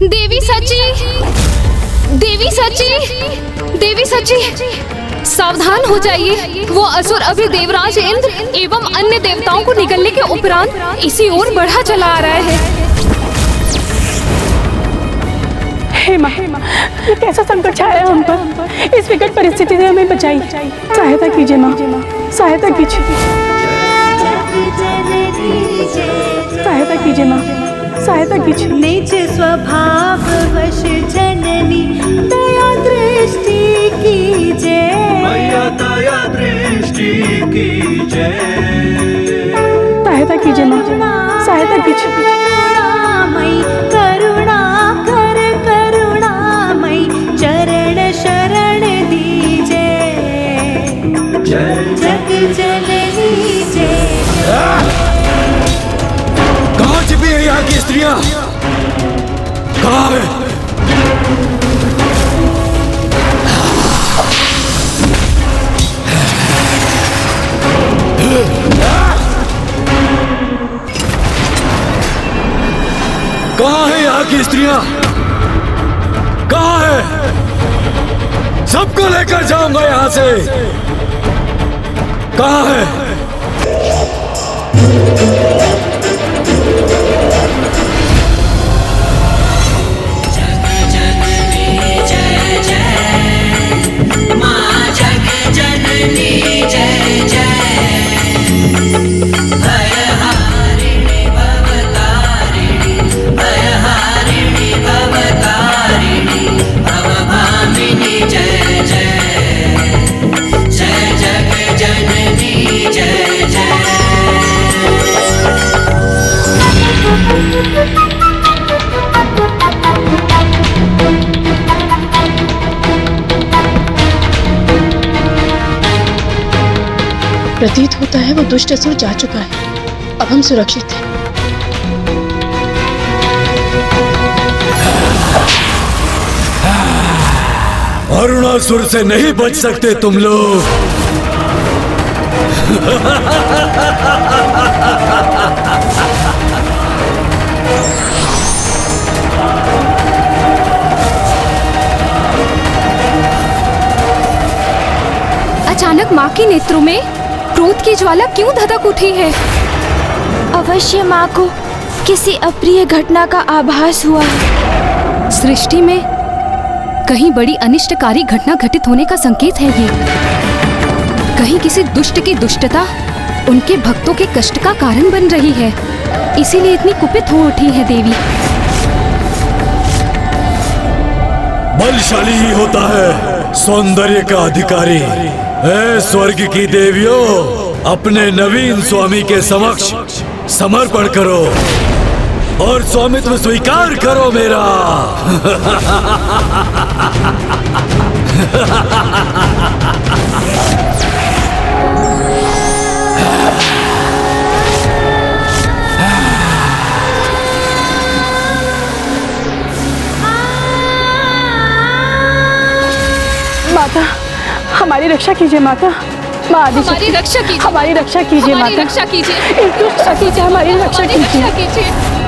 देवी सची, देवी सची, देवी सची, सावधान हो जाइए। वो असुर अभी देवराज इंद्र एवं अन्य देवताओं को निगलने के उपरांत इसी ओर बढ़ा चला आ रहा है। हे माँ, ये कैसा संकट छाया है हम पर। इस विकट परिस्थिति से हमें बचाइए। सहायता कीजिए माँ, सहायता कीजिए, सहायता कीजिए माँ, सहायता कीजिए। निज स्वभाव वश जननी दया दृष्टि की जय, मैया दया दृष्टि की जय। सहायता कीजिए माँ, सहायता कीजिए। करुणामयी करुणा कर करुणामयी चरण शरण दीजे, जय जग जननी जय। कहाँ छिपी है यहाँ की स्त्रियां? कहाँ है? कहाँ है यहाँ की स्त्रियां? कहाँ है? सबको लेकर जाऊंगा यहाँ से। कहाँ है? प्रतीत होता है वो दुष्ट असुर जा चुका है। अब हम सुरक्षित हैं। अरुणासुर से नहीं बच सकते तुम लोग। अचानक माँ के नेत्रों में क्रोध की ज्वाला क्यों धधक उठी है? अवश्य माँ को किसी अप्रिय घटना का आभास हुआ है। सृष्टि में कहीं बड़ी अनिष्टकारी घटना घटित होने का संकेत है ये। कहीं किसी दुष्ट की दुष्टता उनके भक्तों के कष्ट का कारण बन रही है, इसीलिए इतनी कुपित हो उठी है देवी। बलशाली ही होता है सौंदर्य का अधिकारी। ऐ स्वर्ग की देवियों, अपने नवीन स्वामी के समक्ष समर्पण करो और स्वामित्व स्वीकार करो मेरा। माता, हमारी रक्षा कीजिए माता। माँ आदिशक्ति, हमारी रक्षा कीजिए, हमारी रक्षा कीजिए हमारी माता। रक्षा कीजिए, इस दुष्ट शक्ति से हमारी रक्षा कीजिए।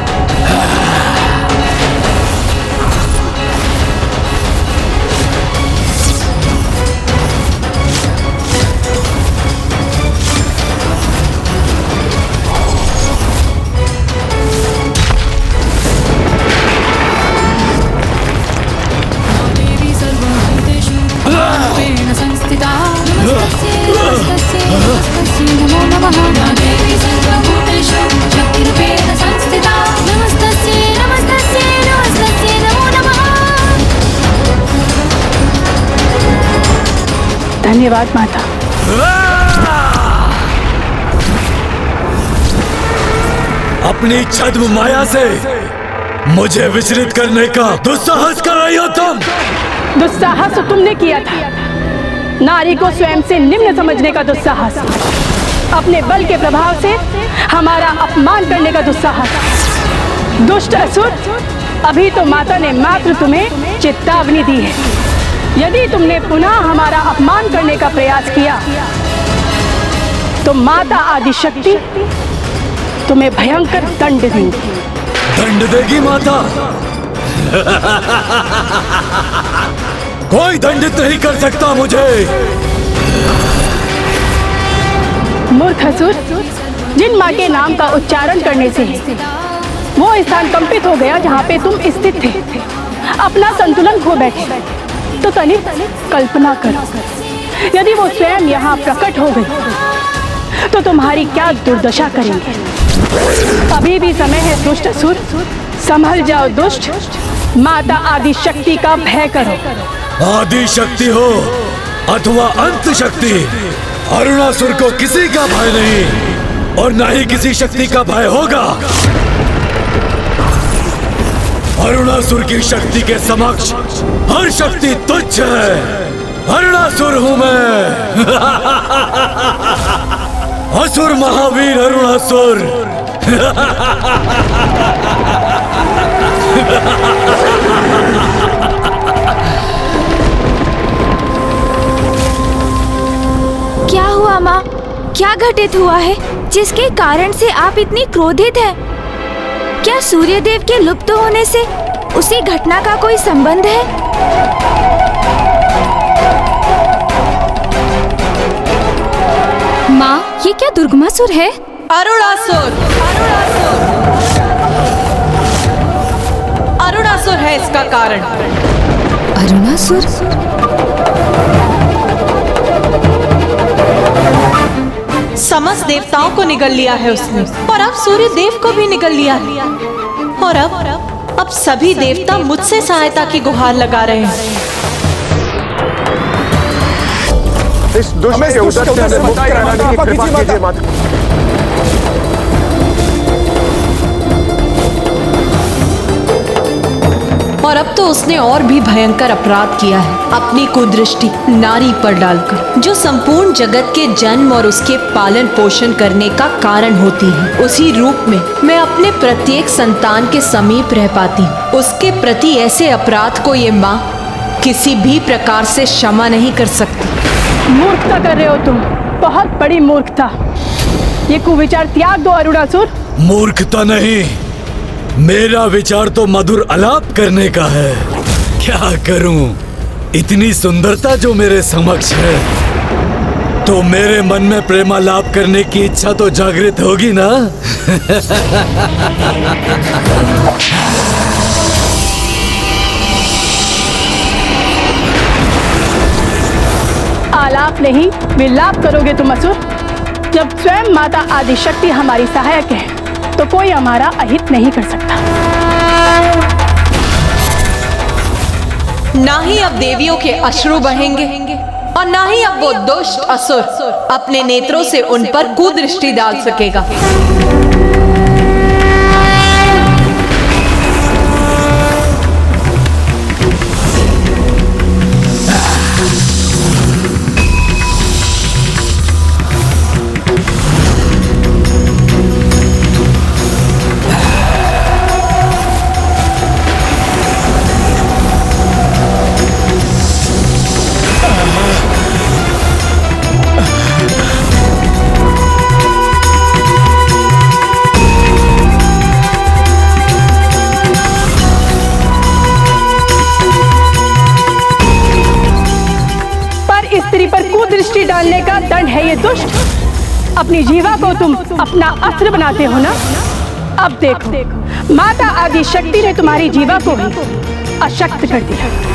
धन्यवाद माता। अपनी छद्म माया से मुझे विचलित करने का दुस्साहस कर रही हो तुम। दुस्साहस तो तुमने किया था, नारी को स्वयं से निम्न समझने का दुस्साहस, अपने बल के प्रभाव से हमारा अपमान करने का दुस्साहस। दुष्ट असुर, अभी तो माता ने मात्र तुम्हें चेतावनी दी है। यदि तुमने पुनः हमारा अपमान करने का प्रयास किया तो माता आदिशक्ति तुम्हें भयंकर दंड देगी। दंड देगी माता? कोई दंडित नहीं कर सकता मुझे। मूर्ख असुर, जिन माँ के नाम का उच्चारण करने से वो स्थान कंपित हो गया जहाँ पे तुम स्थित थे, अपना संतुलन खो बैठे, तो तनिक कल्पना करो, यदि वो स्वयं यहाँ प्रकट हो गई तो तुम्हारी क्या दुर्दशा करेंगे। अभी भी समय है दुष्ट असुर, संभल जाओ दुष्ट। माता आदि शक्ति का भय करो। आदि शक्ति हो अथवा अंत शक्ति, अरुणासुर को किसी का भय नहीं और न ही किसी शक्ति का भय होगा। अरुणासुर की शक्ति के समक्ष हर शक्ति तुच्छ है। अरुणासुर हूं मैं। असुर महावीर अरुणासुर। क्या हुआ माँ? क्या घटित हुआ है जिसके कारण से आप इतनी क्रोधित हैं? क्या सूर्यदेव के लुप्त होने से उसी घटना का कोई संबंध है? माँ, ये क्या दुर्गमासुर है? अरुणासुर, अरुणासुर है इसका कारण। अरुणासुर? समस्त देवताओं को निगल लिया है उसने, और अब सूर्य देव को भी निगल लिया है। और अब सभी देवता मुझसे सहायता की गुहार लगा रहे हैं। इस दुष्ट के उदर से हमें मुक्त कराने की कृपा कीजिए माता। और अब तो उसने और भी भयंकर अपराध किया है, अपनी कुदृष्टि नारी पर डालकर, जो संपूर्ण जगत के जन्म और उसके पालन पोषण करने का कारण होती है। उसी रूप में मैं अपने प्रत्येक संतान के समीप रह पाती हूँ। उसके प्रति ऐसे अपराध को ये माँ किसी भी प्रकार से क्षमा नहीं कर सकती। मूर्खता कर रहे हो तुम, बहुत बड़ी मूर्खता। ये कुविचार त्याग दो अरुणासुर। मूर्खता नहीं, मेरा विचार तो मधुर आलाप करने का है। क्या करूं, इतनी सुंदरता जो मेरे समक्ष है, तो मेरे मन में प्रेमालाप करने की इच्छा तो जागृत होगी ना। आलाप नहीं, विलाप करोगे तुम असुर। जब स्वयं माता आदि शक्ति हमारी सहायक है तो कोई हमारा अहित नहीं कर सकता। ना ही अब देवियों के अश्रु बहेंगे और ना ही अब वो दुष्ट असुर अपने नेत्रों से उन पर कुदृष्टि डाल सकेगा। दृष्टि डालने का दंड है ये दुष्ट। अपनी जीवा को तुम अपना अस्त्र बनाते हो ना। अब देखो, माता आदि शक्ति ने तुम्हारी जीवा को भी अशक्त कर दिया।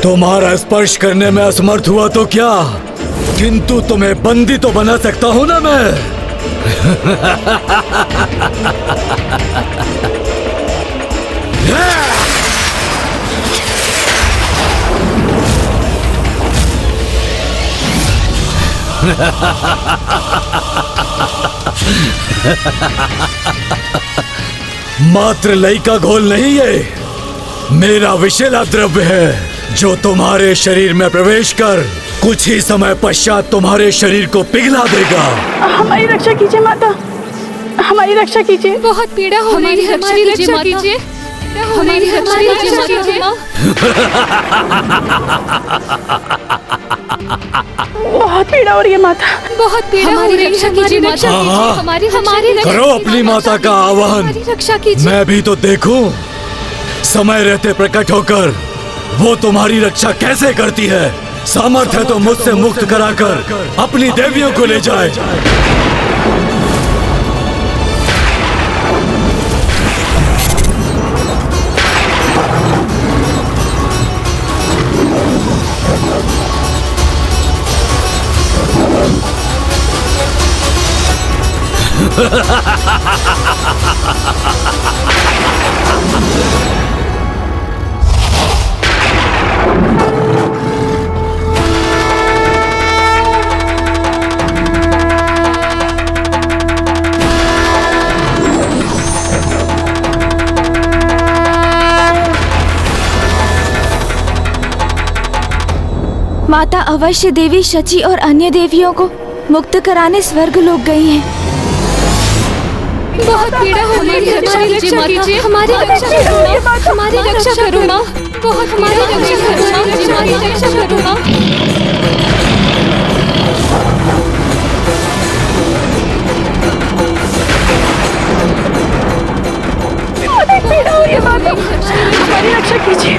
तुम्हारा स्पर्श करने में असमर्थ हुआ तो क्या, किंतु तुम्हें बंदी तो बना सकता हूं ना मैं। मात्र लई का घोल नहीं है, मेरा विषैला द्रव्य है। जो तुम्हारे शरीर में प्रवेश कर कुछ ही समय पश्चात तुम्हारे शरीर को पिघला देगा। हमारी रक्षा कीजिए माता, हमारी रक्षा कीजिए। बहुत पीड़ा हो रही है, हमारी रक्षा कीजिए, हमारी रक्षा कीजिए। बहुत पीड़ा हो रही है माता, बहुत पीड़ा हो रही है, हमारी रक्षा कीजिए, हमारी करो अपनी माता का आह्वान। रक्षा कीजिए। मैं भी तो देखूं समय रहते प्रकट होकर वो तुम्हारी रक्षा कैसे करती है। सामर्थ्य तो मुझसे मुक्त कराकर अपनी देवियों को ले जाए। माता अवश्य देवी शची और अन्य देवियों को मुक्त कराने स्वर्ग लोक गई हैं। बहुत पीड़ा हो रही है, हमारी रक्षा कीजिए, हमारी रक्षा करो, हमारी रक्षा करो माँ। बहुत हमारी रक्षा करो, हमारी रक्षा करो माँ। पीड़ा हो रही है माता, हमारी रक्षा कीजिए।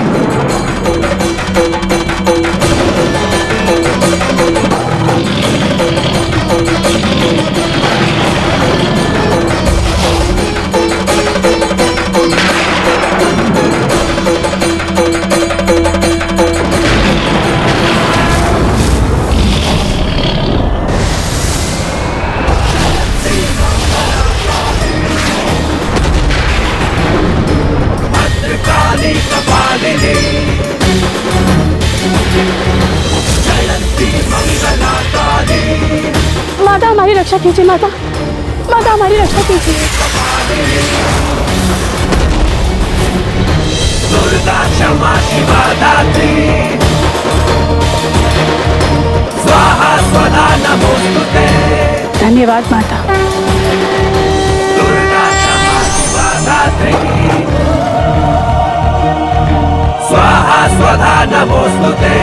माता हमारी रक्षा कीजिए, माता, माता हमारी रक्षा कीजिए। दुर्गा क्षमा शिवा दात्री, स्वाहा स्वधा नमोस्तुते। धन्यवाद माता। दुर्गा क्षमा शिवा दात्री, स्वाहा स्वधा नमोस्तुते।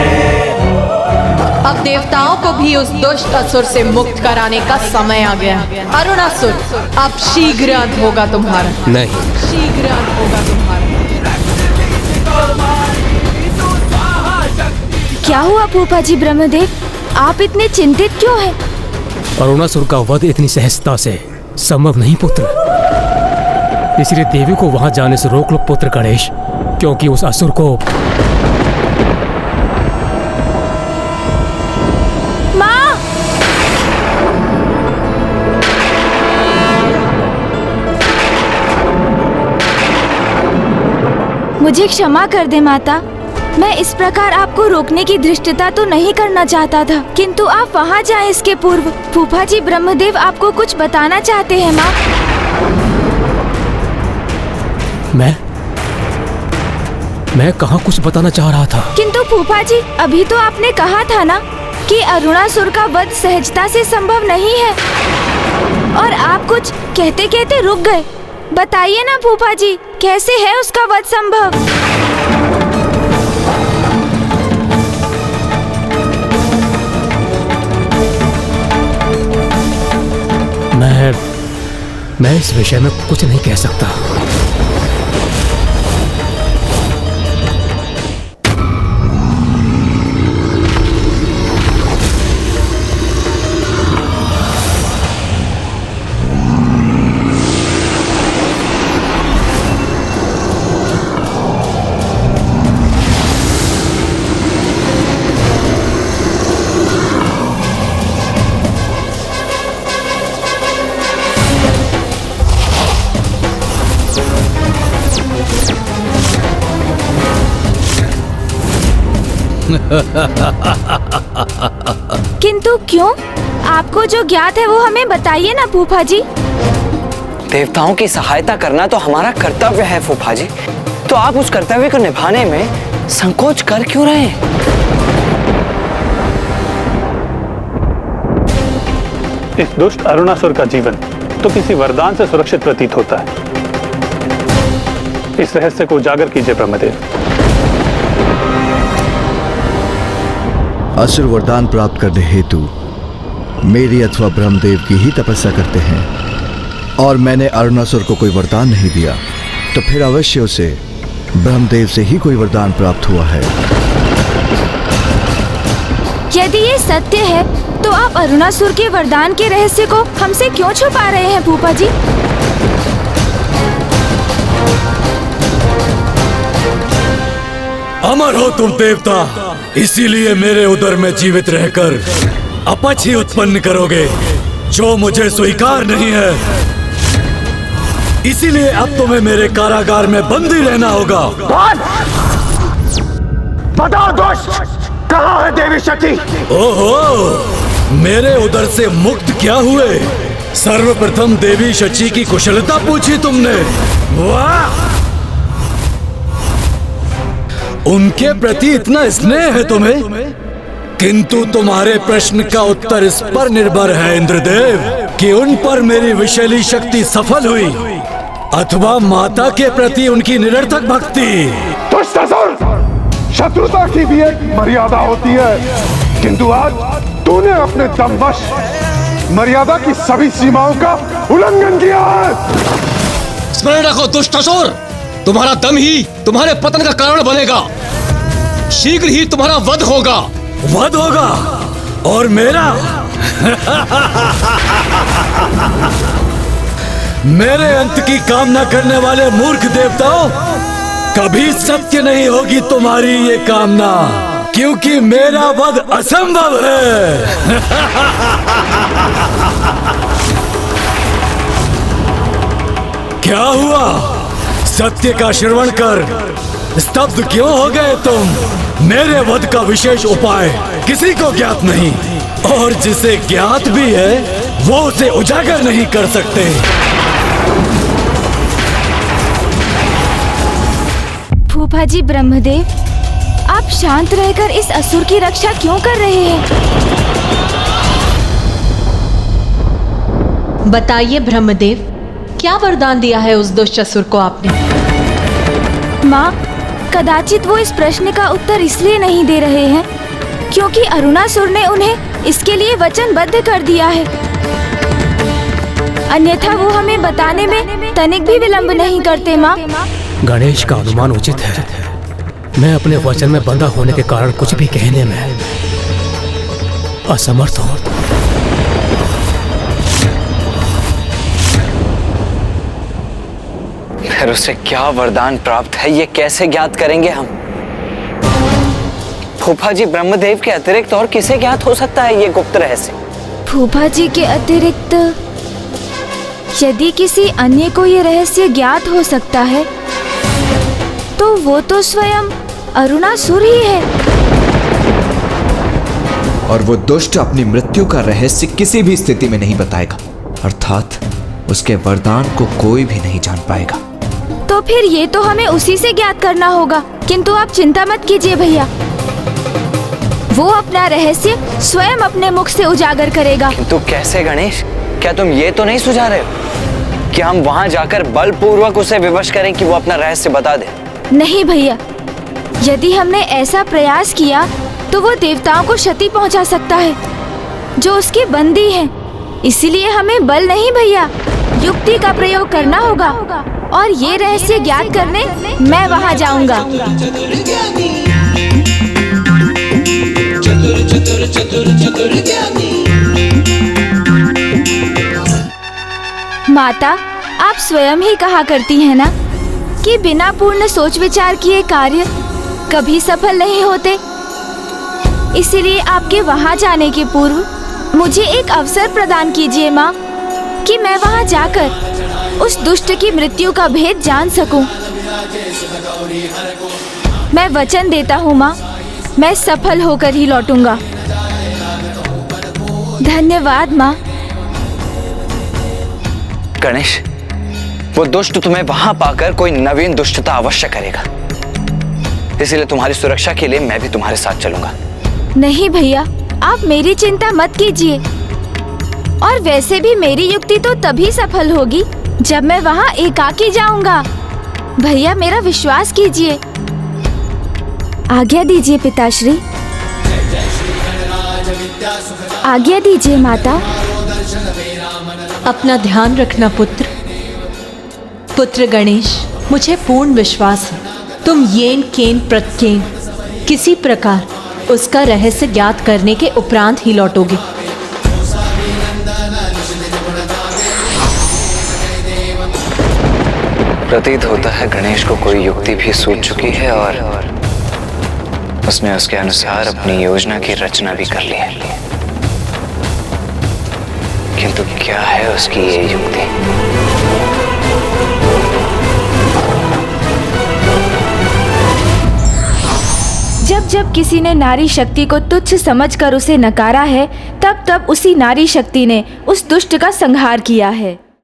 अब देवताओं को भी उस दुष्ट असुर से मुक्त कराने का समय आ गया। अरुणासुर, अब शीघ्र अंत होगा तुम्हारा। नहीं, शीघ्र अंत होगा तुम्हारा। क्या हुआ फूफा जी ब्रह्मदेव, आप इतने चिंतित क्यों हैं? अरुणासुर का वध इतनी सहजता से संभव नहीं पुत्र, इसलिए देवी को वहां जाने से रोक लो पुत्र गणेश, क्योंकि उस असुर को मुझे क्षमा कर दे माता, मैं इस प्रकार आपको रोकने की धृष्टता तो नहीं करना चाहता था, किंतु आप वहाँ जाएं इसके पूर्व फूफा जी ब्रह्मदेव आपको कुछ बताना चाहते हैं माँ। मैं कहाँ कुछ बताना चाह रहा था। किंतु फूफा जी, अभी तो आपने कहा था ना कि अरुणासुर का वध सहजता से संभव नहीं है, और आप कुछ कहते कहते रुक गए। बताइए ना फूफा जी, कैसे है उसका वध संभव? मैं इस विषय में कुछ नहीं कह सकता। किंतु क्यों? आपको जो ज्ञात है वो हमें बताइए ना फूफा जी। देवताओं की सहायता करना तो हमारा कर्तव्य है फूफा जी, तो आप उस कर्तव्य को निभाने में संकोच कर क्यों रहे हैं? इस दुष्ट अरुणासुर का जीवन तो किसी वरदान से सुरक्षित प्रतीत होता है। इस रहस्य को उजागर कीजिए ब्रह्मदेव। असुर वरदान प्राप्त करने हेतु मेरी अथवा ब्रह्मदेव की ही तपस्या करते हैं, और मैंने अरुणासुर को कोई वरदान नहीं दिया, तो फिर अवश्य उसे ब्रह्मदेव से ही कोई वरदान प्राप्त हुआ है। यदि ये सत्य है तो आप अरुणासुर के वरदान के रहस्य को हमसे क्यों छुपा रहे हैं फूफा जी? अमर हो तुम देवता, इसीलिए मेरे उदर में जीवित रहकर अपच ही उत्पन्न करोगे जो मुझे स्वीकार नहीं है। इसीलिए अब तुम्हें मेरे कारागार में बंदी रहना होगा। बताओ दुष्ट, कहाँ है देवी शची? ओहो, मेरे उदर से मुक्त क्या हुए? सर्वप्रथम देवी शची की कुशलता पूछी तुमने। वाह! उनके प्रति इतना स्नेह है तुम्हें, किंतु तुम्हारे प्रश्न का उत्तर इस पर निर्भर है इंद्रदेव कि उन पर मेरी विषैली शक्ति सफल हुई अथवा माता के प्रति उनकी निरर्थक भक्ति। दुष्ट असुर, शत्रुता की भी एक मर्यादा होती है, किंतु आज तूने अपने दमवश मर्यादा की सभी सीमाओं का उल्लंघन किया है। स्मरण रखो दुष्ट असुर, तुम्हारा दम ही तुम्हारे पतन का कारण बनेगा। शीघ्र ही तुम्हारा वध होगा। वध होगा? और मेरा? मेरे अंत की कामना करने वाले मूर्ख देवताओं, कभी सत्य नहीं होगी तुम्हारी ये कामना, क्योंकि मेरा वध असंभव है। क्या हुआ? सत्य का श्रवण कर स्तब्ध क्यों हो गए तुम? मेरे वध का विशेष उपाय किसी को ज्ञात नहीं, और जिसे ज्ञात भी है वो उसे उजागर नहीं कर सकते। फूफा जी ब्रह्मदेव, आप शांत रहकर इस असुर की रक्षा क्यों कर रहे हैं? बताइए ब्रह्मदेव, क्या वरदान दिया है उस दुष्ट असुर को आपने? माँ, कदाचित वो इस प्रश्न का उत्तर इसलिए नहीं दे रहे हैं क्योंकि अरुणासुर ने उन्हें इसके लिए वचनबद्ध कर दिया है, अन्यथा वो हमें बताने में तनिक भी विलंब नहीं करते। माँ, गणेश का अनुमान उचित है। मैं अपने वचन में बंधा होने के कारण कुछ भी कहने में असमर्थ हूँ। फिर उसे क्या वरदान प्राप्त है, ये कैसे ज्ञात करेंगे हम? फूफा जी ब्रह्मदेव के अतिरिक्त और किसे ज्ञात हो सकता है ये गुप्त रहस्य? फूफा जी के अतिरिक्त यदि किसी अन्य को ये रहस्य ज्ञात हो सकता है तो वो तो स्वयं अरुणासुर ही है। और वो दुष्ट अपनी मृत्यु का रहस्य किसी भी स्थिति में नहीं बताएगा, अर्थात उसके वरदान को कोई भी नहीं जान पाएगा। तो फिर ये तो हमें उसी से ज्ञात करना होगा, किंतु आप चिंता मत कीजिए भैया, वो अपना रहस्य स्वयं अपने मुख से उजागर करेगा। किंतु कैसे गणेश? क्या तुम ये तो नहीं सुझा रहे हो कि हम वहां जाकर बलपूर्वक उसे विवश करें कि वो अपना रहस्य बता दे? नहीं भैया, यदि हमने ऐसा प्रयास किया तो वो देवताओं को क्षति पहुंचा सकता है जो उसके बंदी हैं। इसीलिए हमें बल नहीं भैया, युक्ति का प्रयोग करना होगा, और ये रहस्य ज्ञात करने मैं वहां जाऊंगा। माता, आप स्वयं ही कहा करती हैं ना कि बिना पूर्ण सोच विचार किए कार्य कभी सफल नहीं होते। इसीलिए आपके वहां जाने के पूर्व मुझे एक अवसर प्रदान कीजिए माँ, कि मैं वहां जाकर उस दुष्ट की मृत्यु का भेद जान सकूं। मैं वचन देता हूँ माँ, मैं सफल होकर ही लौटूंगा। धन्यवाद माँ। गणेश, वो दुष्ट तुम्हें वहां पाकर कोई नवीन दुष्टता अवश्य करेगा। इसीलिए तुम्हारी सुरक्षा के लिए मैं भी तुम्हारे साथ चलूंगा। नहीं भैया, आप मेरी चिंता मत कीजिए। और वैसे भी मेरी युक्ति तो तभी सफल होगी जब मैं वहाँ एकाकी जाऊंगा। भैया मेरा विश्वास कीजिए। आज्ञा दीजिए पिताश्री। आज्ञा दीजिए माता। अपना ध्यान रखना पुत्र। पुत्र गणेश, मुझे पूर्ण विश्वास है तुम येन केन प्रत्येन किसी प्रकार उसका रहस्य ज्ञात करने के उपरांत ही लौटोगे। प्रतीत होता है गणेश को कोई युक्ति भी सूझ चुकी है और उसने उसके अनुसार अपनी योजना की रचना भी कर ली है। किंतु क्या है उसकी ये युक्ति? जब जब किसी ने नारी शक्ति को तुच्छ समझकर उसे नकारा है, तब तब उसी नारी शक्ति ने उस दुष्ट का संहार किया है।